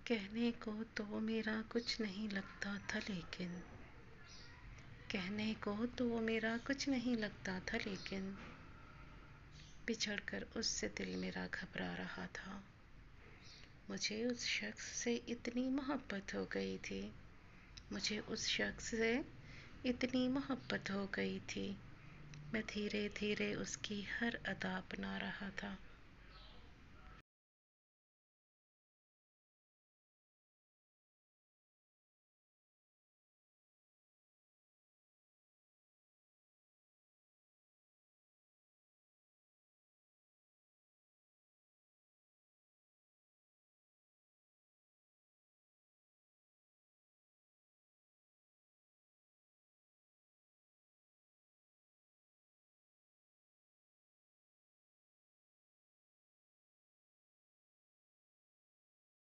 कहने को तो मेरा कुछ नहीं लगता था लेकिन कहने को तो मेरा कुछ नहीं लगता था लेकिन बिछड़कर उससे दिल मेरा घबरा रहा था। मुझे उस शख्स से इतनी मोहब्बत हो गई थी, मुझे उस शख्स से इतनी मोहब्बत हो गई थी। मैं धीरे धीरे उसकी हर अदा अपना रहा था।